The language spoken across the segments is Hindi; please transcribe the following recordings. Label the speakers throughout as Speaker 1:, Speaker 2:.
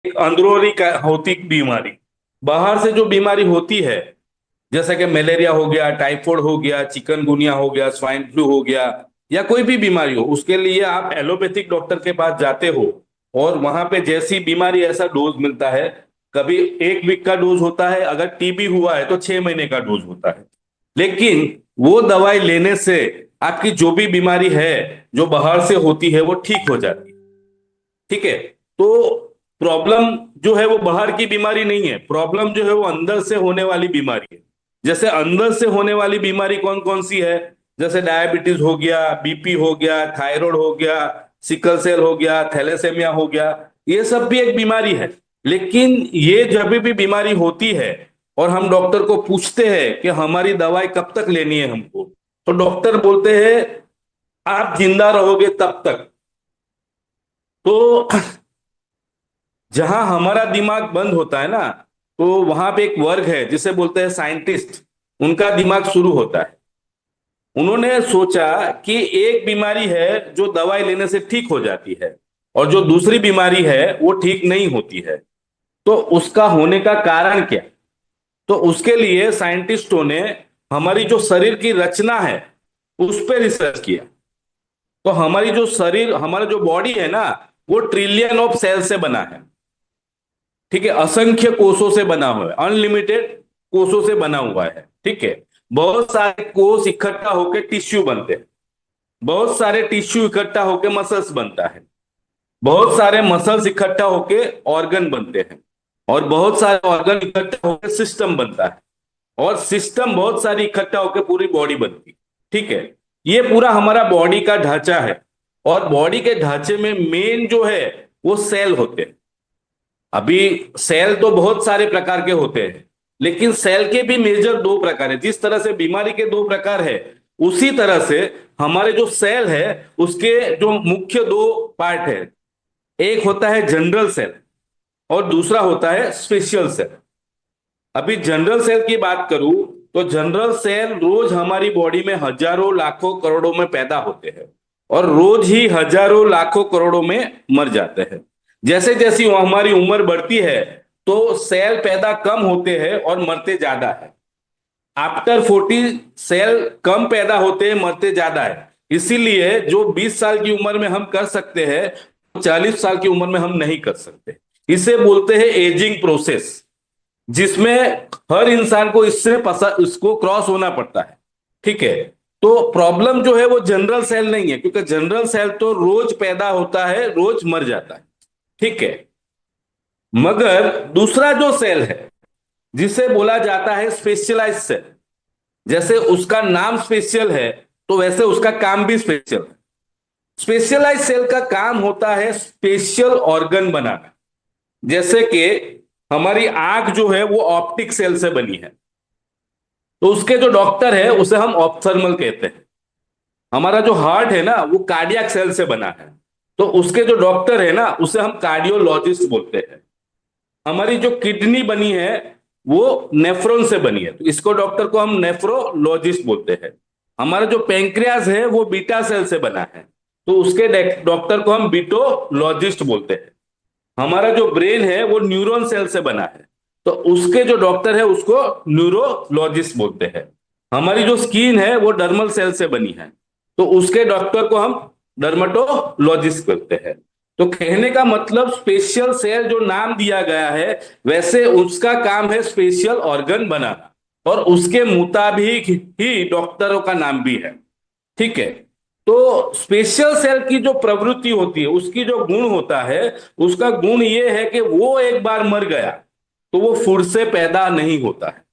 Speaker 1: एक अंदरूनी का होती बीमारी, बाहर से जो बीमारी होती है, जैसे कि मलेरिया हो गया, टाइफाइड हो गया, चिकनगुनिया हो गया, स्वाइन फ्लू हो गया, या कोई भी बीमारी हो, उसके लिए आप एलोपैथिक डॉक्टर के पास जाते हो। और वहां पे जैसी बीमारी ऐसा डोज मिलता है। कभी 1 वीक का डोज होता है, अगर टीबी हुआ है तो 6 महीने का डोज होता है। लेकिन वो दवाई लेने से आपकी जो भी बीमारी है, जो बाहर से होती है, वो ठीक हो जाती है। ठीक है। तो प्रॉब्लम जो है वो बाहर की बीमारी नहीं है, प्रॉब्लम जो है वो अंदर से होने वाली बीमारी है। जैसे अंदर से होने वाली बीमारी कौन कौन सी है? जैसे डायबिटीज हो गया, बीपी हो गया, थायराइड हो गया, सिकल सेल हो गया, थैलेसेमिया हो गया। ये सब भी एक बीमारी है। लेकिन ये जब भी बीमारी होती है और हम डॉक्टर को पूछते हैं कि हमारी दवाई कब तक लेनी है हमको, तो डॉक्टर बोलते हैं आप जिंदा रहोगे तब तक। तो जहां हमारा दिमाग बंद होता है ना, तो वहां पे एक वर्ग है जिसे बोलते हैं साइंटिस्ट, उनका दिमाग शुरू होता है। उन्होंने सोचा कि एक बीमारी है जो दवाई लेने से ठीक हो जाती है, और जो दूसरी बीमारी है वो ठीक नहीं होती है। तो उसका होने का कारण क्या? तो उसके लिए साइंटिस्टों ने हमारी जो शरीर की रचना है उस पर रिसर्च किया। तो हमारी जो शरीर, हमारा जो बॉडी है ना, वो ट्रिलियन ऑफ सेल से बना है। ठीक है, असंख्य कोषों से बना हुआ है, अनलिमिटेड कोषों से बना हुआ है। ठीक है। बहुत सारे कोष इकट्ठा होकर टिश्यू बनते हैं, बहुत सारे टिश्यू इकट्ठा होकर मसल्स बनता है, बहुत सारे मसल्स इकट्ठा होकर ऑर्गन बनते हैं, और बहुत सारे ऑर्गन इकट्ठा होकर सिस्टम बनता है, और सिस्टम बहुत सारी इकट्ठा होकर पूरी बॉडी बनती है। ठीक है। ये पूरा हमारा बॉडी का ढांचा है। और बॉडी के ढांचे में मेन जो है वो सेल होते हैं। अभी सेल तो बहुत सारे प्रकार के होते हैं, लेकिन सेल के भी मेजर 2 प्रकार है। जिस तरह से बीमारी के 2 प्रकार है, उसी तरह से हमारे जो सेल है उसके जो मुख्य 2 पार्ट है। एक होता है जनरल सेल, और दूसरा होता है स्पेशल सेल। अभी जनरल सेल की बात करूं, तो जनरल सेल रोज हमारी बॉडी में हजारों लाखों करोड़ों में पैदा होते हैं, और रोज ही हजारों लाखों करोड़ों में मर जाते हैं। जैसे जैसी हमारी उम्र बढ़ती है, तो सेल पैदा कम होते हैं और मरते ज्यादा है। आफ्टर 40 सेल कम पैदा होते हैं, मरते ज्यादा है। इसीलिए जो 20 साल की उम्र में हम कर सकते हैं, 40 साल की उम्र में हम नहीं कर सकते। इसे बोलते हैं एजिंग प्रोसेस, जिसमें हर इंसान को इसको क्रॉस होना पड़ता है। ठीक है। तो प्रॉब्लम जो है वो जनरल सेल नहीं है, क्योंकि जनरल सेल तो रोज पैदा होता है, रोज मर जाता है। ठीक है। मगर दूसरा जो सेल है, जिसे बोला जाता है स्पेशलाइज सेल, जैसे उसका नाम स्पेशल है, तो वैसे उसका काम भी स्पेशल है। स्पेशलाइज सेल का काम होता है स्पेशल ऑर्गन बनाना। जैसे कि हमारी आंख जो है वो ऑप्टिक सेल से बनी है, तो उसके जो डॉक्टर है उसे हम ऑप्थर्मल कहते हैं। हमारा जो हार्ट है ना, वो कार्डियक सेल से बना है, तो उसके जो डॉक्टर है ना उसे हम कार्डियोलॉजिस्ट बोलते हैं। हमारी जो किडनी बनी है वो नेफ्रॉन से बनी है, तो इसको डॉक्टर को हम नेफ्रोलॉजिस्ट बोलते हैं। हमारा जो पेंक्रियास है वो बीटा सेल से बना है, तो उसके डॉक्टर को हम बीटोलॉजिस्ट बोलते हैं। हमारा जो ब्रेन है वो न्यूरॉन सेल से बना है, तो उसके जो डॉक्टर है उसको न्यूरोलॉजिस्ट बोलते हैं। हमारी जो स्किन है वो डर्मल सेल से बनी है, तो उसके डॉक्टर को हम डर्मेटोलॉजिस्ट बोलते हैं। तो कहने का मतलब स्पेशल सेल जो नाम दिया गया है, वैसे उसका काम है स्पेशल ऑर्गन बनाना, और उसके मुताबिक ही डॉक्टरों का नाम भी है। ठीक है। तो स्पेशल सेल की जो प्रवृत्ति होती है, उसकी जो गुण होता है, उसका गुण ये है कि वो एक बार मर गया तो वो फिर से पैदा नहीं होता है।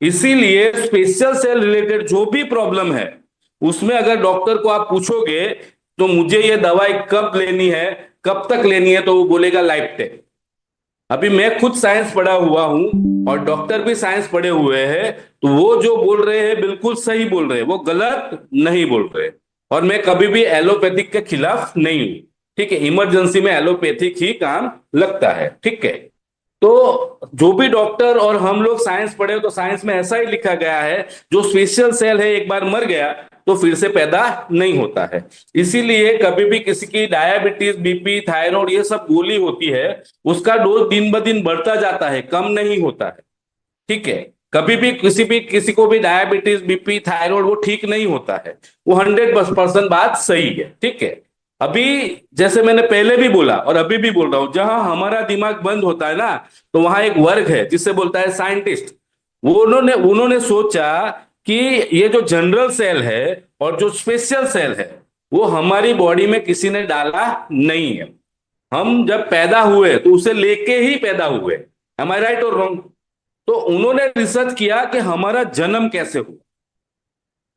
Speaker 1: इसीलिए स्पेशल सेल रिलेटेड जो भी प्रॉब्लम है, उसमें अगर डॉक्टर को आप पूछोगे तो मुझे ये दवाई कब लेनी है, कब तक लेनी है, तो वो बोलेगा लाइफ टाइम। अभी मैं खुद साइंस पढ़ा हुआ हूं और डॉक्टर भी साइंस पढ़े हुए हैं, तो वो जो बोल रहे हैं बिल्कुल सही बोल रहे हैं, वो गलत नहीं बोल रहे। और मैं कभी भी एलोपैथिक के खिलाफ नहीं हूं। ठीक है। इमरजेंसी में एलोपैथिक ही काम लगता है। ठीक है। तो जो भी डॉक्टर और हम लोग साइंस पढ़े तो साइंस में ऐसा ही लिखा गया है, जो स्पेशल सेल है एक बार मर गया तो फिर से पैदा नहीं होता है। इसीलिए कभी भी किसी की डायबिटीज, बीपी, थायराइड, ये सब गोली होती है, उसका डोज दिन ब दिन बढ़ता जाता है, कम नहीं होता है। ठीक है। कभी भी किसी को भी डायबिटीज, बीपी, थायराइड वो ठीक नहीं होता है। वो 100% बात सही है। ठीक है। अभी जैसे मैंने पहले भी बोला और अभी भी बोल रहा हूं, जहां हमारा दिमाग बंद होता है ना, तो वहां एक वर्ग है जिससे बोलता है साइंटिस्ट। वो उन्होंने उन्होंने सोचा कि ये जो जनरल सेल है और जो स्पेशल सेल है, वो हमारी बॉडी में किसी ने डाला नहीं है। हम जब पैदा हुए तो उसे लेके ही पैदा हुए। एम आई राइट और रॉन्ग? तो उन्होंने रिसर्च किया कि हमारा जन्म कैसे हुआ।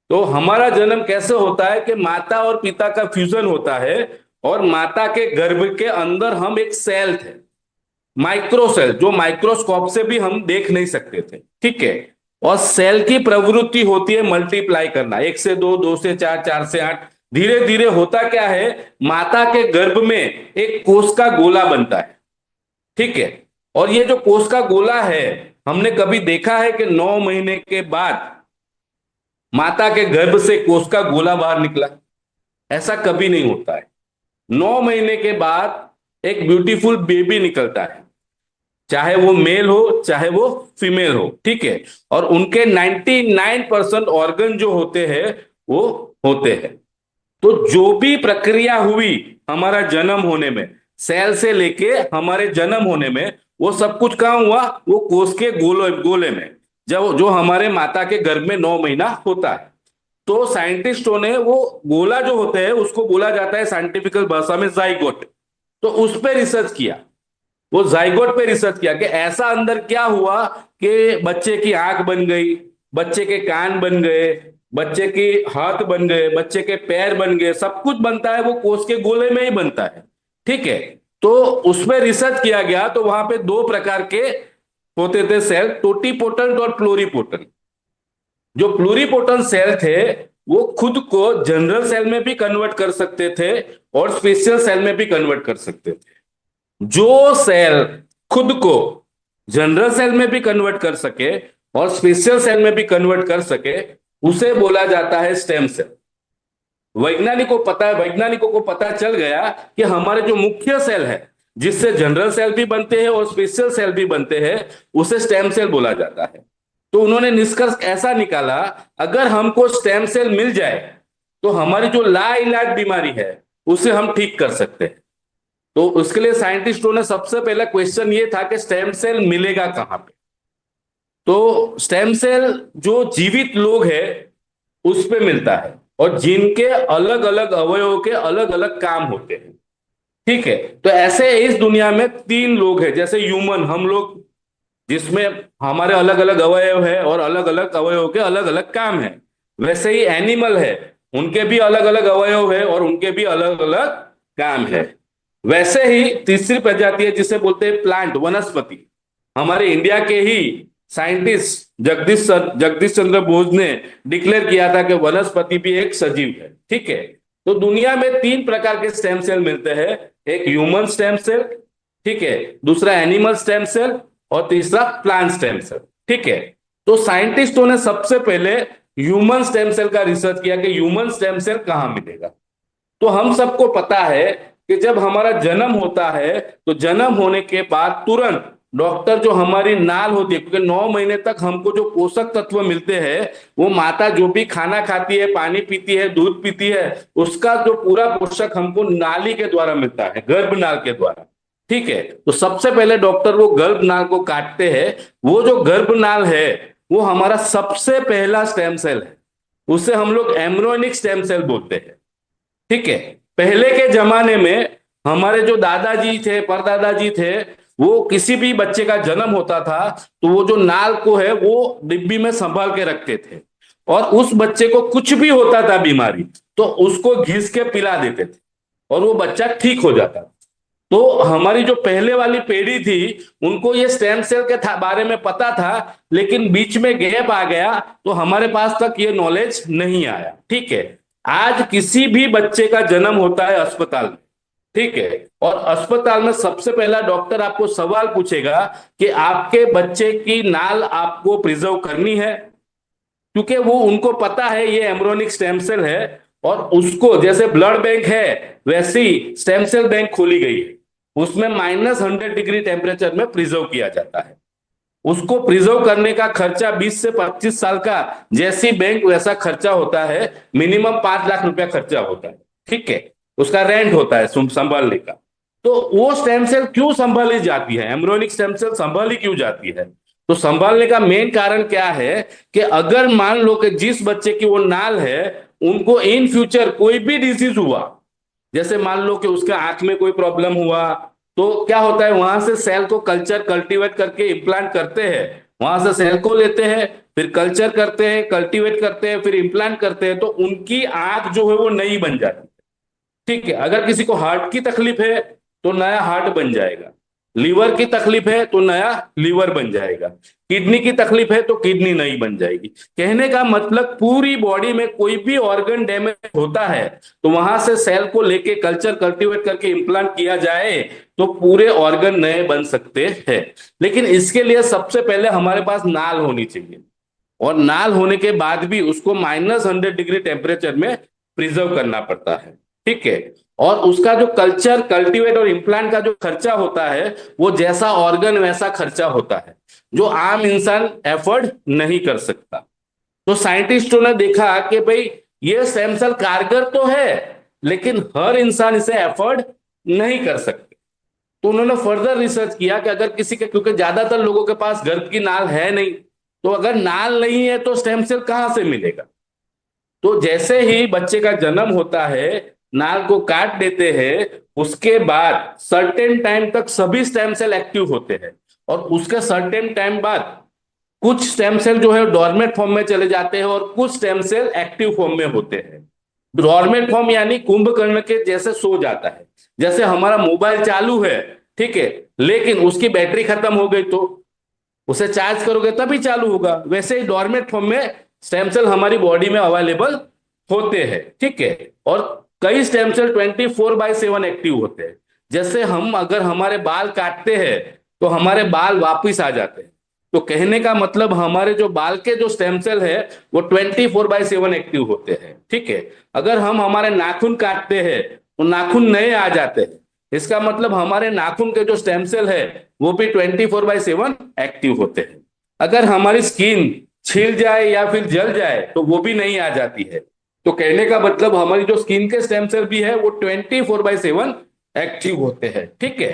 Speaker 1: तो हमारा जन्म कैसे होता है कि माता और पिता का फ्यूजन होता है, और माता के गर्भ के अंदर हम एक सेल थे, माइक्रो सेल, जो माइक्रोस्कोप से भी हम देख नहीं सकते थे। ठीक है। और सेल की प्रवृत्ति होती है मल्टीप्लाई करना, 1 से 2, 2 से 4, 4 से 8। धीरे धीरे होता क्या है, माता के गर्भ में एक कोष का गोला बनता है। ठीक है। और ये जो कोष का गोला है, हमने कभी देखा है कि 9 महीने के बाद माता के गर्भ से कोष का गोला बाहर निकला? ऐसा कभी नहीं होता है। 9 महीने के बाद एक ब्यूटीफुल बेबी निकलता है, चाहे वो मेल हो चाहे वो फीमेल हो। ठीक है। और उनके 99% ऑर्गन जो होते हैं वो होते हैं। तो जो भी प्रक्रिया हुई हमारा जन्म होने में, सेल से लेके हमारे जन्म होने में, वो सब कुछ कहाँ हुआ? वो कोष के गोले गोले में, जब जो हमारे माता के गर्भ में 9 महीना होता है। तो साइंटिस्टों ने वो गोला जो होते हैं उसको बोला जाता है साइंटिफिकल भाषा में जाइगोट। तो उस पर रिसर्च किया, वो जाइगोट पे रिसर्च किया कि ऐसा अंदर क्या हुआ कि बच्चे की आंख बन गई, बच्चे के कान बन गए, बच्चे के हाथ बन गए, बच्चे के पैर बन गए। सब कुछ बनता है वो कोष के गोले में ही बनता है। ठीक है। तो उसमें रिसर्च किया गया तो वहां पे 2 प्रकार के होते थे सेल, टोटीपोटेंट और प्लूरीपोटेंट। जो प्लूरीपोटेंट सेल थे वो खुद को जनरल सेल में भी कन्वर्ट कर सकते थे और स्पेशल सेल में भी कन्वर्ट कर सकते थे। जो सेल खुद को जनरल सेल में भी कन्वर्ट कर सके और स्पेशल सेल में भी कन्वर्ट कर सके, उसे बोला जाता है स्टेम सेल। वैज्ञानिकों को पता चल गया कि हमारे जो मुख्य सेल है, जिससे जनरल सेल भी बनते हैं और स्पेशल सेल भी बनते हैं, उसे स्टेम सेल बोला जाता है। तो उन्होंने निष्कर्ष ऐसा निकाला, अगर हमको स्टेम सेल मिल जाए तो हमारी जो लाइलाज बीमारी है उसे हम ठीक कर सकते हैं। तो उसके लिए साइंटिस्टों ने सबसे पहला क्वेश्चन ये था कि स्टेम सेल मिलेगा कहां पे। तो स्टेम सेल जो जीवित लोग हैं उस पे मिलता है, और जिनके अलग अलग अवयवों के अलग अलग काम होते हैं। ठीक है। तो ऐसे इस दुनिया में 3 लोग हैं, जैसे ह्यूमन, हम लोग, जिसमें हमारे अलग अलग अवयव है और अलग अलग अवयवों के अलग अलग काम है। वैसे ही एनिमल है, उनके भी अलग अलग अवयव है और उनके भी अलग अलग काम है। वैसे ही तीसरी प्रजाति है जिसे बोलते हैं प्लांट, वनस्पति। हमारे इंडिया के ही साइंटिस्ट जगदीश चंद्र बोस ने डिक्लेयर किया था कि वनस्पति भी एक सजीव है। ठीक है। तो दुनिया में 3 प्रकार के स्टेम सेल मिलते हैं, एक ह्यूमन स्टेम सेल, ठीक है, दूसरा एनिमल स्टेम सेल, और तीसरा प्लांट स्टेम सेल। ठीक है। तो साइंटिस्टों ने सबसे पहले ह्यूमन स्टेम सेल का रिसर्च किया कि ह्यूमन स्टेम सेल कहां मिलेगा। तो हम सबको पता है कि जब हमारा जन्म होता है तो जन्म होने के बाद तुरंत डॉक्टर, जो हमारी नाल होती है, क्योंकि 9 महीने तक हमको जो पोषक तत्व मिलते हैं, वो माता जो भी खाना खाती है, पानी पीती है, दूध पीती है, उसका जो पूरा पोषक हमको नाली के द्वारा मिलता है, गर्भनाल के द्वारा। ठीक है। तो सबसे पहले डॉक्टर वो गर्भनाल को काटते हैं। वो जो गर्भनाल है वो हमारा सबसे पहला स्टेम सेल है, उसे हम लोग एम्ब्रियोनिक स्टेम सेल बोलते हैं। ठीक है। पहले के जमाने में हमारे जो दादाजी थे, परदादाजी थे, वो किसी भी बच्चे का जन्म होता था तो वो जो नाल को है वो डिब्बी में संभाल के रखते थे, और उस बच्चे को कुछ भी होता था बीमारी तो उसको घिस के पिला देते थे और वो बच्चा ठीक हो जाता था। तो हमारी जो पहले वाली पीढ़ी थी उनको ये स्टेम सेल के बारे में पता था, लेकिन बीच में गैप आ गया तो हमारे पास तक ये नॉलेज नहीं आया। ठीक है। आज किसी भी बच्चे का जन्म होता है अस्पताल में, ठीक है। और अस्पताल में सबसे पहला डॉक्टर आपको सवाल पूछेगा कि आपके बच्चे की नाल आपको प्रिजर्व करनी है, क्योंकि वो उनको पता है ये एम्ब्रोनिक स्टेम सेल है, और उसको जैसे ब्लड बैंक है वैसी स्टेम सेल बैंक खोली गई है, उसमें -100 डिग्री टेम्परेचर में प्रिजर्व किया जाता है। उसको प्रिजर्व करने का खर्चा 20 से 25 साल का, जैसी बैंक वैसा खर्चा होता है, मिनिमम 5 लाख रुपया खर्चा होता है। ठीक है, उसका रेंट होता है संभालने का। तो वो स्टेम सेल क्यों संभाली जाती है, एम्ब्रोनिक स्टेम सेल संभाली क्यों जाती है? तो संभालने का मेन कारण क्या है कि अगर मान लो कि जिस बच्चे की वो नाल है, उनको इन फ्यूचर कोई भी डिजीज हुआ, जैसे मान लो कि उसके आंख में कोई प्रॉब्लम हुआ, तो क्या होता है, वहां से सेल को कल्चर कल्टीवेट करके इम्प्लांट करते हैं, वहां से सेल को लेते हैं, फिर कल्चर करते हैं, कल्टीवेट करते हैं, फिर इम्प्लांट करते हैं, तो उनकी आंख जो है वो नई बन जाती है। ठीक है, अगर किसी को हार्ट की तकलीफ है तो नया हार्ट बन जाएगा, लीवर की तकलीफ है तो नया लीवर बन जाएगा, किडनी की तकलीफ है तो किडनी नई बन जाएगी। कहने का मतलब पूरी बॉडी में कोई भी ऑर्गन डैमेज होता है तो वहां से सेल को लेके कल्चर कल्टीवेट करके इम्प्लांट किया जाए तो पूरे ऑर्गन नए बन सकते हैं। लेकिन इसके लिए सबसे पहले हमारे पास नाल होनी चाहिए, और नाल होने के बाद भी उसको -100 डिग्री टेम्परेचर में प्रिजर्व करना पड़ता है। ठीक है, और उसका जो कल्चर कल्टीवेट और इम्प्लांट का जो खर्चा होता है, वो जैसा ऑर्गन वैसा खर्चा होता है, जो आम इंसान एफोर्ड नहीं कर सकता। तो साइंटिस्टों ने देखा कि भाई ये स्टेम सेल कारगर तो है, लेकिन हर इंसान इसे एफोर्ड नहीं कर सकते। तो उन्होंने फर्दर रिसर्च किया कि अगर किसी के, क्योंकि ज्यादातर लोगों के पास गर्भ की नाल है नहीं, तो अगर नाल नहीं है तो स्टेम सेल कहां से मिलेगा? तो जैसे ही बच्चे का जन्म होता है, नाल को काट देते हैं, उसके बाद सर्टेन टाइम तक सभी स्टेम सेल एक्टिव होते हैं, और उसके सर्टेन टाइम बाद कुछ स्टेम सेल जो है डॉर्मेंट फॉर्म में चले जाते हैं और कुछ स्टेम सेल एक्टिव फॉर्म में होते हैं। डॉर्मेंट फॉर्म यानी कुंभकर्ण के जैसे सो जाता है, जैसे हमारा मोबाइल चालू है, ठीक है, लेकिन उसकी बैटरी खत्म हो गई तो उसे चार्ज करोगे तभी चालू होगा, वैसे ही डॉर्मेंट फॉर्म में स्टेम सेल हमारी बॉडी में अवेलेबल होते हैं। ठीक है, और कई स्टेम सेल 24/7 एक्टिव होते हैं। जैसे हम अगर हमारे बाल काटते हैं तो हमारे बाल वापिस आ जाते हैं, तो कहने का मतलब हमारे जो बाल के जो स्टेम सेल है वो 24/7 एक्टिव होते हैं। ठीक है, अगर हम हमारे नाखून काटते हैं तो नाखून नए आ जाते हैं, इसका मतलब हमारे नाखून के जो स्टेम सेल है वो भी 24/7 एक्टिव होते हैं। अगर हमारी स्किन छिल जाए या फिर जल जाए तो वो भी नहीं आ जाती है। तो कहने का मतलब हमारी जो स्किन के स्टेम सेल भी है वो 24/7 एक्टिव होते हैं। ठीक है,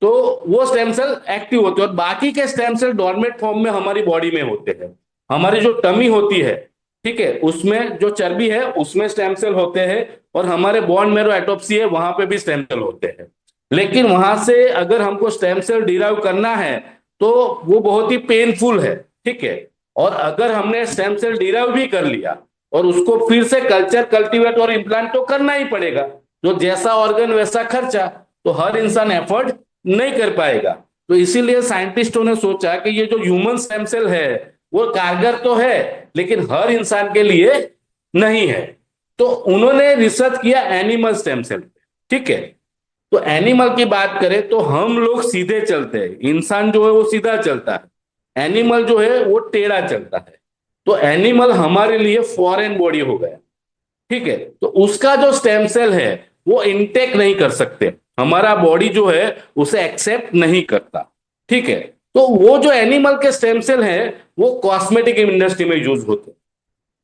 Speaker 1: तो वो स्टेम सेल एक्टिव होते हैं, और बाकी के स्टेम सेल डॉर्मेंट फॉर्म में हमारी बॉडी में होते हैं। हमारी जो टमी होती है, ठीक है, उसमें जो चर्बी है उसमें स्टेम सेल होते हैं, और हमारे बोन मैरो एटोप्सी है वहां पे भी स्टेम सेल होते हैं। लेकिन वहां से अगर हमको स्टेम सेल डिराइव करना है तो वो बहुत ही पेनफुल है। ठीक है, और अगर हमने स्टेम सेल डिराइव भी कर लिया और उसको फिर से कल्चर कल्टीवेट और इम्प्लांट तो करना ही पड़ेगा, जो जैसा ऑर्गन वैसा खर्चा, तो हर इंसान एफर्ट नहीं कर पाएगा। तो इसीलिए साइंटिस्टों ने सोचा कि ये जो ह्यूमन स्टेम सेल है वो कारगर तो है, लेकिन हर इंसान के लिए नहीं है। तो उन्होंने रिसर्च किया एनिमल स्टेम सेल। ठीक है, तो एनिमल की बात करें तो हम लोग सीधे चलते हैं, इंसान जो है वो सीधा चलता है, एनिमल जो है वो टेढ़ा चलता है। तो एनिमल हमारे लिए फॉरेन बॉडी हो गया। ठीक है, तो उसका जो स्टेम सेल है वो इंटेक नहीं कर सकते, हमारा बॉडी जो है उसे एक्सेप्ट नहीं करता। ठीक है, तो वो जो एनिमल के स्टेम सेल है वो कॉस्मेटिक इंडस्ट्री में यूज होते हैं,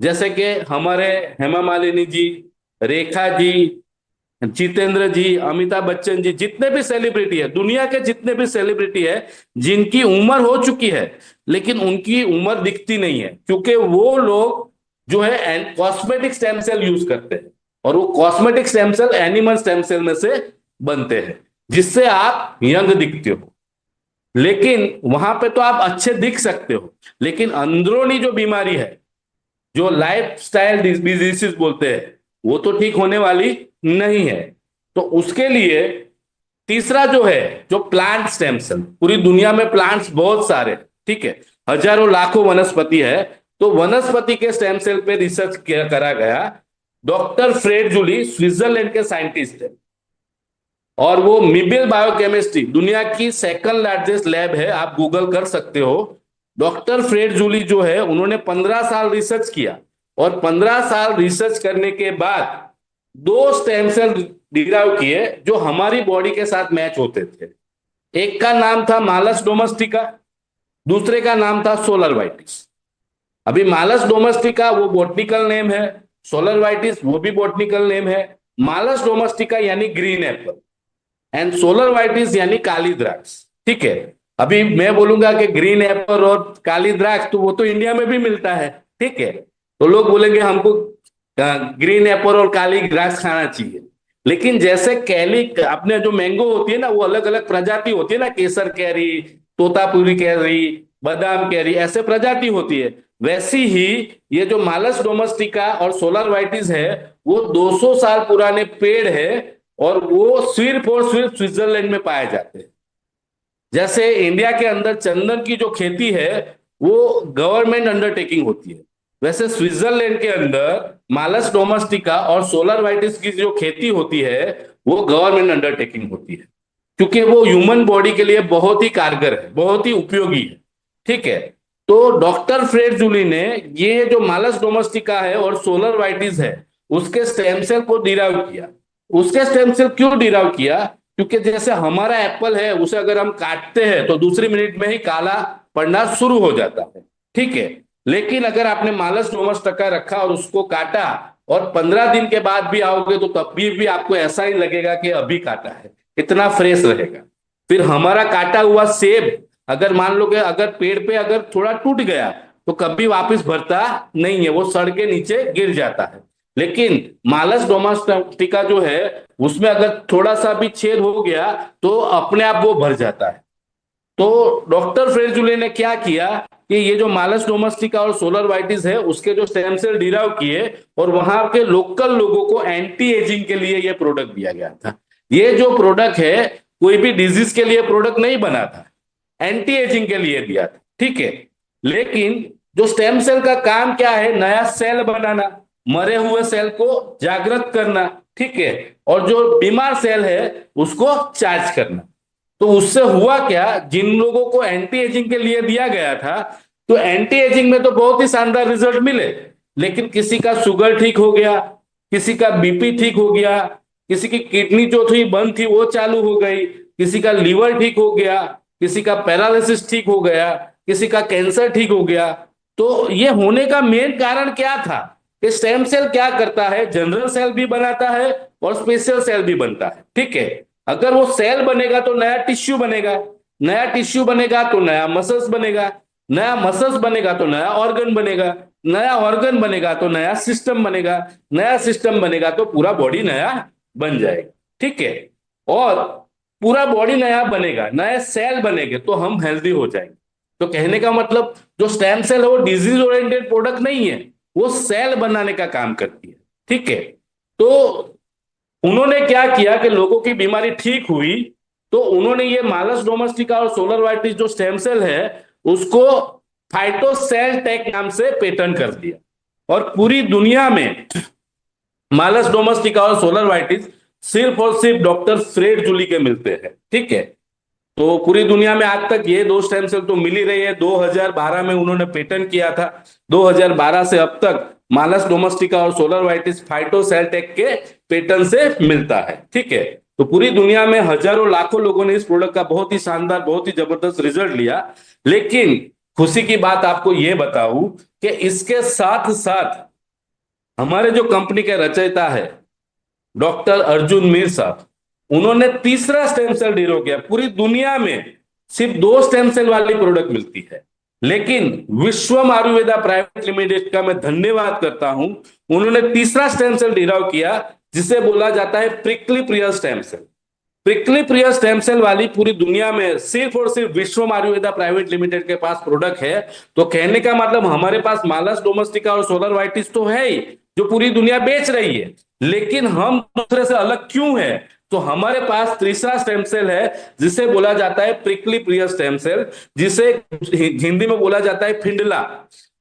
Speaker 1: जैसे कि हमारे हेमा मालिनी जी, रेखा जी, जितेंद्र जी, अमिताभ बच्चन जी, जितने भी सेलिब्रिटी है, दुनिया के जितने भी सेलिब्रिटी है, जिनकी उम्र हो चुकी है लेकिन उनकी उम्र दिखती नहीं है, क्योंकि वो लोग जो है कॉस्मेटिक स्टेम सेल यूज करते हैं, और वो cosmetic stem cell animal stem cell में से बनते हैं, जिससे आप यंग दिखते हो। लेकिन वहां पे तो आप अच्छे दिख सकते हो, लेकिन अंदरूनी जो बीमारी है, जो लाइफ स्टाइल डिजीजेस बोलते हैं, वो तो ठीक होने वाली नहीं है। तो उसके लिए तीसरा जो है, जो प्लांट स्टेम सेल, पूरी दुनिया में प्लांट्स बहुत सारे, ठीक है, हजारों लाखों वनस्पति है, तो वनस्पति के स्टेम सेल पे रिसर्च करा गया। डॉक्टर फ्रेड जूली स्विट्जरलैंड के साइंटिस्ट है, और वो मिबिल बायोकेमिस्ट्री दुनिया की सेकंड लार्जेस्ट लैब है, आप गूगल कर सकते हो। डॉक्टर फ्रेड जूली जो है उन्होंने 15 साल रिसर्च किया, और 15 साल रिसर्च करने के बाद दो स्टेम सेल डिराइव किए जो हमारी बॉडी के साथ मैच होते थे। एक का नाम था मालस डोमेस्टिका, दूसरे का नाम था सोलर वाइटिस। अभी मालस डोमेस्टिका वो बॉटनिकल नेम है, सोलर वाइटिस वो भी बॉटनिकल नेम है। मालस डोमेस्टिका यानी ग्रीन एप्पल, एंड सोलर वाइटिस यानी काली द्राक्ष। ठीक है, अभी मैं बोलूंगा कि ग्रीन एप्पल और काली द्राक्ष तो वो तो इंडिया में भी मिलता है। ठीक है, तो लोग बोलेंगे हमको ग्रीन एप्पल और काली द्राक्ष खाना चाहिए। लेकिन जैसे कैली अपने जो मैंगो होती है ना, वो अलग अलग प्रजाति होती है ना, केसर कैरी, तोतापुरी कैरी, बादाम कैरी, ऐसे प्रजाति होती है। वैसी ही ये जो मालस डोमेस्टिका और सोलर वाइटिस है वो 200 साल पुराने पेड़ है, और वो सिर्फ और सिर्फ स्विट्जरलैंड में पाए जाते हैं। जैसे इंडिया के अंदर चंदन की जो खेती है वो गवर्नमेंट अंडरटेकिंग होती है, वैसे स्विट्जरलैंड के अंदर मालस डोमेस्टिका और सोलर वाइटिस की जो खेती होती है वो गवर्नमेंट अंडरटेकिंग होती है, क्योंकि वो ह्यूमन बॉडी के लिए बहुत ही कारगर है, बहुत ही उपयोगी है। ठीक है, तो डॉक्टर फ्रेड जूली ने ये जो मालस डोमेस्टिका है और सोलर वाइटिस है उसके स्टेम सेल को डिराइव किया। उसके स्टेम सेल क्यों डिराइव किया? क्योंकि जैसे हमारा एप्पल है उसे अगर हम काटते हैं तो दूसरी मिनट में ही काला पड़ना शुरू हो जाता है। ठीक है, लेकिन अगर आपने मालस डोमेस्टिका रखा और उसको काटा और 15 दिन के बाद भी आओगे तो तब भी आपको ऐसा ही लगेगा कि अभी काटा है, इतना फ्रेश रहेगा। फिर हमारा काटा हुआ सेब अगर मान लो कि अगर पेड़ पे अगर थोड़ा टूट गया तो कभी वापस भरता नहीं है, वो सड़ के नीचे गिर जाता है। लेकिन मालस डोमेस्टिका जो है उसमें अगर थोड़ा सा भी छेद हो गया तो अपने आप वो भर जाता है। तो डॉक्टर फ्रेजुले ने क्या किया कि ये जो मालस डोमेस्टिका और सोलर वाइटिस है उसके जो स्टेम सेल डिराइव किए और वहां के लोकल लोगों को एंटी एजिंग के लिए ये प्रोडक्ट दिया गया था। ये जो प्रोडक्ट है कोई भी डिजीज के लिए प्रोडक्ट नहीं बना था, एंटी एजिंग के लिए दिया था। ठीक है, लेकिन जो स्टेम सेल का काम क्या है? नया सेल बनाना, मरे हुए सेल को जागृत करना। ठीक है, और जो बीमार सेल है उसको चार्ज करना। तो उससे हुआ क्या, जिन लोगों को एंटी एजिंग के लिए दिया गया था तो एंटी एजिंग में तो बहुत ही शानदार रिजल्ट मिले, लेकिन किसी का शुगर ठीक हो गया, किसी का बीपी ठीक हो गया, किसी की किडनी जो थी बंद थी वो चालू हो गई, किसी का लीवर ठीक हो गया, किसी का पैरालिसिस ठीक हो गया, किसी का कैंसर ठीक हो गया। तो ये होने का मेन कारण क्या था कि स्टेम सेल क्या करता है, जनरल सेल भी बनाता है और स्पेशल सेल भी बनता है। ठीक है, अगर वो सेल बनेगा तो नया टिश्यू बनेगा, नया टिश्यू बनेगा तो नया मसल्स बनेगा, नया मसल्स बनेगा तो नया ऑर्गन बनेगा, नया ऑर्गन बनेगा तो नया सिस्टम बनेगा, नया सिस्टम बनेगा तो पूरा बॉडी नया बन जाएगा। ठीक है, और पूरा बॉडी नया बनेगा, नए सेल बनेंगे तो हम हेल्दी हो जाएंगे। तो कहने का मतलब जो स्टेम सेल है वो डिजीज ओरिएंटेड प्रोडक्ट नहीं है, वो सेल बनाने का काम करती है। ठीक है, तो उन्होंने क्या किया कि लोगों की बीमारी ठीक हुई तो उन्होंने ये मालस डोमेस्टिका और सोलर वाइटिस जो स्टेम सेल है उसको फाइटोसेल टेक नाम से पेटेंट कर दिया, और पूरी दुनिया में मालस डोमेस्टिका और सोलर वाइटिस सिर्फ और सिर्फ डॉक्टर फ्रेड जूली के मिलते हैं। ठीक है, तो पूरी दुनिया में आज तक ये दो स्टेम सेल तो मिल ही रही है। 2012 में उन्होंने पेटेंट किया था, 2012 से अब तक मालस डोमेस्टिका और सोलर वाइटिस फाइटोसेल्टेक के पेटेंट से मिलता है। ठीक है, तो पूरी दुनिया में हजारों लाखों लोगों ने इस प्रोडक्ट का बहुत ही शानदार बहुत ही जबरदस्त रिजल्ट लिया। लेकिन खुशी की बात आपको यह बताऊं कि इसके साथ साथ हमारे जो कंपनी के रचयिता है डॉक्टर अर्जुन मीर साहब, उन्होंने तीसरा स्टेम सेल डिराइव किया। पूरी दुनिया में सिर्फ दो स्टेम सेल वाली प्रोडक्ट मिलती है, लेकिन विश्वम आयुर्वेदा प्राइवेट लिमिटेड का मैं धन्यवाद करता हूं, उन्होंने तीसरा स्टेम सेल डिराइव किया जिसे बोला जाता है प्रिकली प्रिय स्टेम सेल। प्रिकली प्रिय स्टेम सेल वाली पूरी दुनिया में सिर्फ और सिर्फ विश्वम आयुर्वेदा प्राइवेट लिमिटेड के पास प्रोडक्ट है। तो कहने का मतलब हमारे पास मालस डोमेस्टिका और सोलर वाइटिस तो है ही जो पूरी दुनिया बेच रही है, लेकिन हम दूसरे से अलग क्यों है? तो हमारे पास तीसरा स्टेम सेल है जिसे बोला जाता है प्रिकली प्रिय स्टेम सेल, जिसे हिंदी में बोला जाता है फिंडला।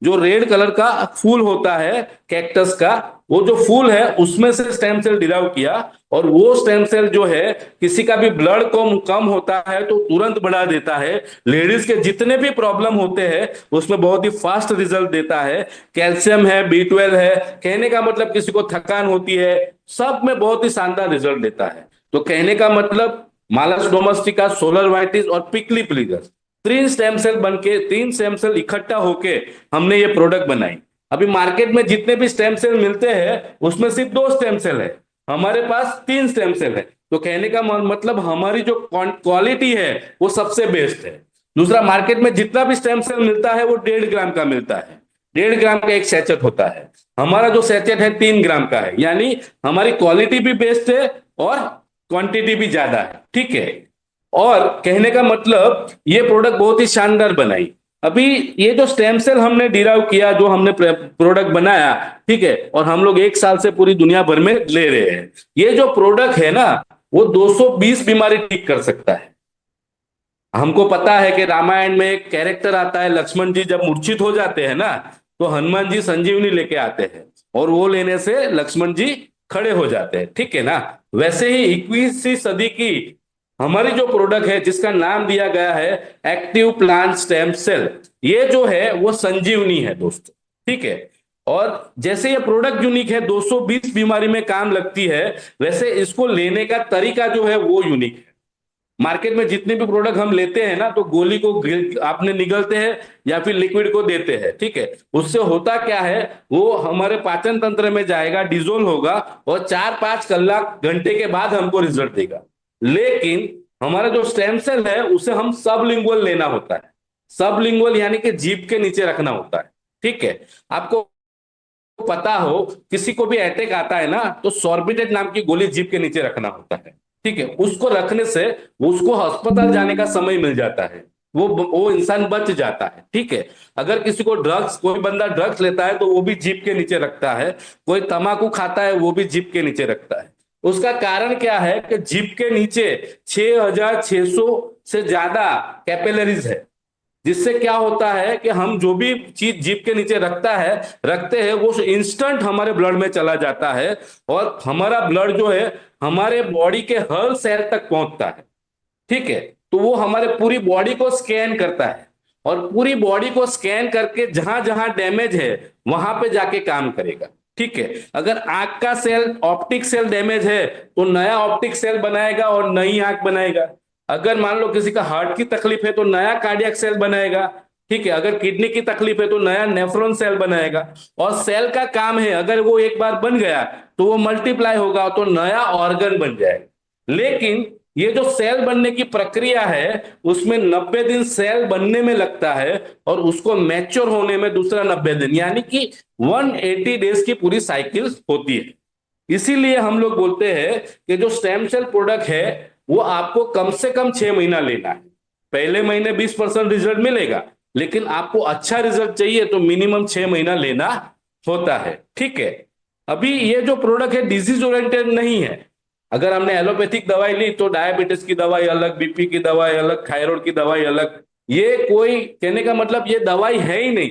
Speaker 1: जो रेड कलर का फूल होता है कैक्टस का, वो जो फूल है उसमें से स्टेम सेल डिराइव किया। और वो स्टेम सेल जो है किसी का भी ब्लड कम कम होता है तो तुरंत बढ़ा देता है। लेडीज के जितने भी प्रॉब्लम होते हैं उसमें बहुत ही फास्ट रिजल्ट देता है। कैल्शियम है, B12 है, कहने का मतलब किसी को थकान होती है, सब में बहुत ही शानदार रिजल्ट देता है। तो कहने का मतलब मालस डोमेस्टिका, सोलर वाइटिस और पिकली प्लीगस, तीन स्टेम सेल बन के, तीन स्टेम सेल इकट्ठा होके हमने ये प्रोडक्ट बनाई। अभी मार्केट में जितने भी स्टेम सेल मिलते हैं उसमें सिर्फ दो स्टेम सेल है, हमारे पास तीन स्टेम सेल है। तो कहने का मतलब हमारी जो क्वालिटी है वो सबसे बेस्ट है। दूसरा, मार्केट में जितना भी स्टेम सेल मिलता है वो 1.5 ग्राम का मिलता है। 1.5 ग्राम का एक सैचेट होता है, हमारा जो सैचेट है 3 ग्राम का है, यानी हमारी क्वालिटी भी बेस्ट है और क्वांटिटी भी ज्यादा है। ठीक है। और कहने का मतलब ये प्रोडक्ट बहुत ही शानदार बनाई। अभी ये जो स्टेम सेल हमने डिराइव किया, जो हमने प्रोडक्ट बनाया, ठीक है, और हम लोग 1 साल से पूरी दुनिया भर में ले रहे हैं। ये जो प्रोडक्ट है ना, वो 220 बीमारी ठीक कर सकता है। हमको पता है कि रामायण में एक कैरेक्टर आता है, लक्ष्मण जी जब मूर्छित हो जाते हैं ना, तो हनुमान जी संजीवनी लेके आते हैं और वो लेने से लक्ष्मण जी खड़े हो जाते हैं। ठीक है ना। वैसे ही 21वीं सदी की हमारी जो प्रोडक्ट है जिसका नाम दिया गया है एक्टिव प्लांट स्टेम सेल, ये जो है वो संजीवनी है दोस्तों। ठीक है। और जैसे ये प्रोडक्ट यूनिक है, 220 बीमारी में काम लगती है, वैसे इसको लेने का तरीका जो है वो यूनिक है। मार्केट में जितने भी प्रोडक्ट हम लेते हैं ना, तो गोली को आपने निगलते हैं या फिर लिक्विड को देते हैं। ठीक है। उससे होता क्या है, वो हमारे पाचन तंत्र में जाएगा, डिजोल्व होगा और 4-5 घंटे के बाद हमको रिजल्ट देगा। लेकिन हमारा जो स्टेम सेल है उसे हम सबलिंगुअल लेना होता है। सबलिंगुअल यानी कि जीभ के नीचे रखना होता है। ठीक है। आपको पता हो, किसी को भी अटैक आता है ना, तो सॉर्बिटेट नाम की गोली जीभ के नीचे रखना होता है। ठीक है। उसको रखने से उसको अस्पताल जाने का समय मिल जाता है, वो इंसान बच जाता है। ठीक है। अगर किसी को ड्रग्स, कोई बंदा ड्रग्स लेता है तो वो भी जीभ के नीचे रखता है, कोई तंबाकू खाता है वो भी जीभ के नीचे रखता है। उसका कारण क्या है कि जीभ के नीचे 6,600 से ज्यादा कैपिलरीज है, जिससे क्या होता है कि हम जो भी चीज जीभ के नीचे रखते हैं वो इंस्टेंट हमारे ब्लड में चला जाता है और हमारा ब्लड जो है हमारे बॉडी के हर सेल तक पहुंचता है। ठीक है। तो वो हमारे पूरी बॉडी को स्कैन करता है और पूरी बॉडी को स्कैन करके जहां जहां डैमेज है वहां पे जाके काम करेगा। ठीक है। अगर आंख का सेल, ऑप्टिक सेल डैमेज है तो नया ऑप्टिक सेल बनाएगा और नई आंख बनाएगा। अगर मान लो किसी का हार्ट की तकलीफ है तो नया कार्डियक सेल बनाएगा। ठीक है। अगर किडनी की तकलीफ है तो नया नेफ्रॉन सेल बनाएगा। और सेल का काम है, अगर वो एक बार बन गया तो वो मल्टीप्लाई होगा तो नया ऑर्गन बन जाएगा। लेकिन ये जो सेल बनने की प्रक्रिया है उसमें 90 दिन सेल बनने में लगता है और उसको मैच्योर होने में दूसरा 90 दिन, यानी कि 180 डेज की पूरी साइकिल होती है। इसीलिए हम लोग बोलते हैं कि जो स्टेम सेल प्रोडक्ट है वो आपको कम से कम 6 महीना लेना है। पहले महीने 20% रिजल्ट मिलेगा, लेकिन आपको अच्छा रिजल्ट चाहिए तो मिनिमम 6 महीना लेना होता है। ठीक है। अभी ये जो प्रोडक्ट है डिजीज ओरिएंटेड नहीं है। अगर हमने एलोपैथिक दवाई ली तो डायबिटीज की दवाई अलग, बीपी की दवाई अलग, थायराइड की दवाई अलग। ये कोई, कहने का मतलब ये दवाई है ही नहीं,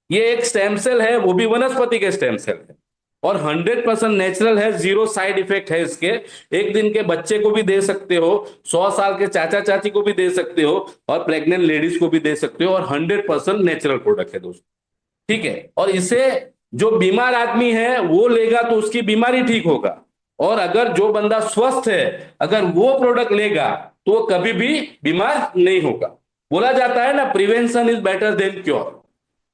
Speaker 1: ये एक स्टेम सेल है, वो भी वनस्पति के स्टेम सेल है और 100% नेचुरल है, जीरो साइड इफेक्ट है इसके। 1 दिन के बच्चे को भी दे सकते हो, 100 साल के चाचा चाची को भी दे सकते हो और प्रेग्नेंट लेडीज को भी दे सकते हो, और 100% नेचुरल प्रोडक्ट है दोस्तों। ठीक है। और इसे जो बीमार आदमी है वो लेगा तो उसकी बीमारी ठीक होगा, और अगर जो बंदा स्वस्थ है अगर वो प्रोडक्ट लेगा तो वो कभी भी बीमार नहीं होगा। बोला जाता है ना, prevention is better than cure.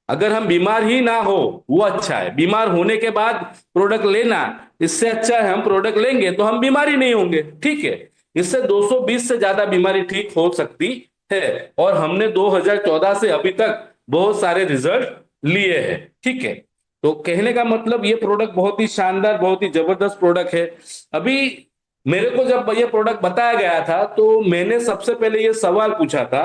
Speaker 1: अगर हम बीमार ही ना हो वो अच्छा है, बीमार होने के बाद प्रोडक्ट लेना इससे अच्छा है हम प्रोडक्ट लेंगे तो हम बीमारी नहीं होंगे। ठीक है। इससे 220 से ज्यादा बीमारी ठीक हो सकती है और हमने 2014 से अभी तक बहुत सारे रिजल्ट लिए हैं। ठीक है। तो कहने का मतलब ये प्रोडक्ट बहुत ही शानदार, बहुत ही जबरदस्त प्रोडक्ट है। अभी मेरे को जब ये प्रोडक्ट बताया गया था तो मैंने सबसे पहले ये सवाल पूछा था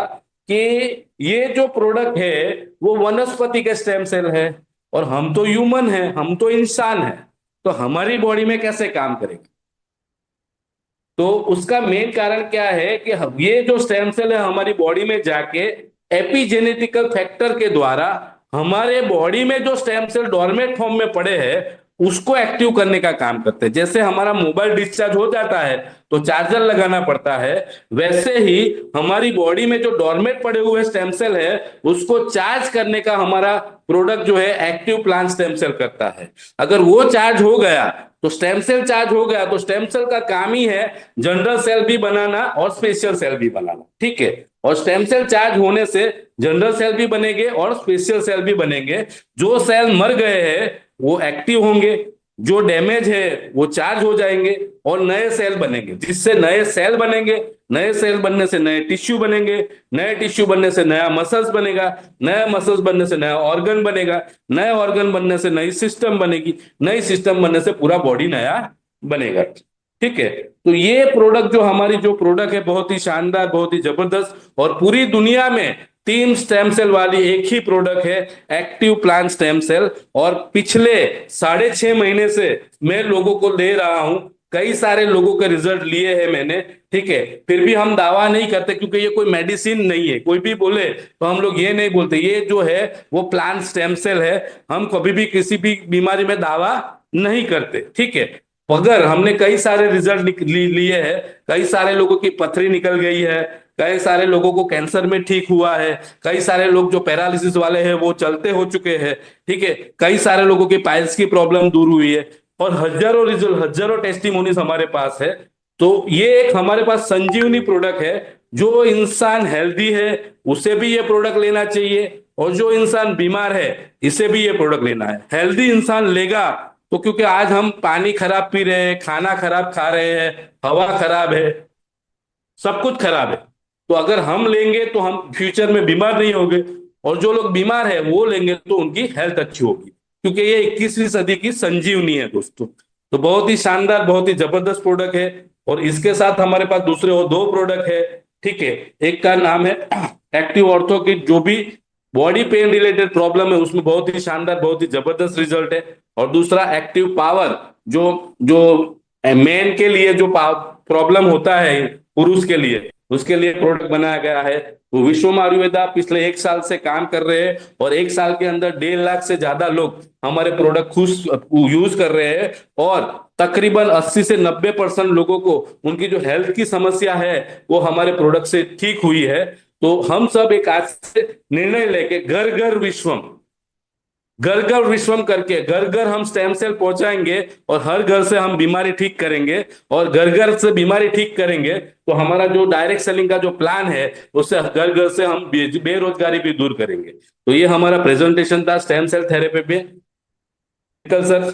Speaker 1: कि ये जो प्रोडक्ट है वो वनस्पति के स्टेम सेल है और हम तो ह्यूमन हैं, हम तो इंसान हैं, तो हमारी बॉडी में कैसे काम करेगा। तो उसका मेन कारण क्या है कि ये जो स्टेम सेल है हमारी बॉडी में जाके एपिजेनेटिकल फैक्टर के द्वारा हमारे बॉडी में जो स्टेम सेल डोरमेट फॉर्म में पड़े हैं उसको एक्टिव करने का काम करते हैं। जैसे हमारा मोबाइल डिस्चार्ज हो जाता है तो चार्जर लगाना पड़ता है, वैसे ही हमारी बॉडी में जो डोरमेट पड़े हुए स्टेम सेल है उसको चार्ज करने का हमारा प्रोडक्ट जो है एक्टिव प्लांट स्टेम सेल करता है। अगर वो चार्ज हो गया तो स्टेम सेल चार्ज हो गया तो स्टेम सेल का काम ही है जनरल सेल भी बनाना और स्पेशल सेल भी बनाना, ठीक है। और स्टेम सेल चार्ज होने से जनरल सेल भी बनेंगे और स्पेशल सेल भी बनेंगे। जो सेल मर गए हैं वो एक्टिव होंगे, जो डैमेज है वो चार्ज हो जाएंगे और नए सेल बनेंगे, जिससे नए सेल बनेंगे, नए सेल बनने से नए टिश्यू बनेंगे, नए टिश्यू बनने से नया मसल्स बनेगा, नया मसल्स बनने से नया ऑर्गन बनेगा, नए ऑर्गन बनने से नई सिस्टम बनेगी, नई सिस्टम बनने से पूरा बॉडी नया बनेगा, ठीक है। तो ये प्रोडक्ट जो हमारी जो प्रोडक्ट है बहुत ही शानदार, बहुत ही जबरदस्त, और पूरी दुनिया में 3 स्टेम सेल वाली एक ही प्रोडक्ट है, एक्टिव प्लांट स्टेम सेल। और पिछले 6.5 महीने से मैं लोगों को दे रहा हूं, कई सारे लोगों के रिजल्ट लिए हैं मैंने, ठीक है। फिर भी हम दावा नहीं करते क्योंकि ये कोई मेडिसिन नहीं है। कोई भी बोले तो हम लोग ये नहीं बोलते ये जो है वो प्लांट स्टेम सेल है। हम कभी भी किसी भी बीमारी में दावा नहीं करते, ठीक है। मगर हमने कई सारे रिजल्ट लिए हैं, कई सारे लोगों की पथरी निकल गई है, कई सारे लोगों को कैंसर में ठीक हुआ है, कई सारे लोग जो पैरालिसिस वाले हैं वो चलते हो चुके हैं, ठीक है। कई सारे लोगों की पाइल्स की प्रॉब्लम दूर हुई है और हजारों रिजल्ट, हजारों टेस्टिमोनीज हमारे पास है। तो ये एक हमारे पास संजीवनी प्रोडक्ट है। जो इंसान हेल्दी है उसे भी ये प्रोडक्ट लेना चाहिए और जो इंसान बीमार है इसे भी ये प्रोडक्ट लेना है। हेल्दी इंसान लेगा तो क्योंकि आज हम पानी खराब पी रहे हैं, खाना खराब खा रहे हैं, हवा खराब है, सब कुछ खराब है। तो अगर हम लेंगे तो हम फ्यूचर में बीमार नहीं होंगे, और जो लोग बीमार है वो लेंगे तो उनकी हेल्थ अच्छी होगी, क्योंकि ये 21वीं सदी की संजीवनी है दोस्तों। तो बहुत ही शानदार, बहुत ही जबरदस्त प्रोडक्ट है। और इसके साथ हमारे पास दूसरे और 2 प्रोडक्ट है, ठीक है। एक का नाम है एक्टिव ऑर्थो की, जो भी बॉडी पेन रिलेटेड प्रॉब्लम है उसमें बहुत ही शानदार, बहुत ही जबरदस्त रिजल्ट है। और दूसरा एक्टिव पावर, जो जो मेन के लिए जो प्रॉब्लम होता है पुरुष के लिए, उसके लिए प्रोडक्ट बनाया गया है। वो विश्व आयुर्वेदा पिछले 1 साल से काम कर रहे हैं और 1 साल के अंदर 1.5 लाख से ज्यादा लोग हमारे प्रोडक्ट खुश यूज कर रहे हैं। और तकरीबन 80 से 90% लोगों को उनकी जो हेल्थ की समस्या है वो हमारे प्रोडक्ट से ठीक हुई है। तो हम सब एक आज से निर्णय लेके घर घर विश्वम, घर घर विश्वम करके घर घर हम स्टेम सेल पहुंचाएंगे और हर घर से हम बीमारी ठीक करेंगे। और घर घर से बीमारी ठीक करेंगे तो हमारा जो डायरेक्ट सेलिंग का जो प्लान है उससे घर घर से हम बेरोजगारी भी दूर करेंगे। तो ये हमारा प्रेजेंटेशन था स्टेम सेल थेरेपी पे। सर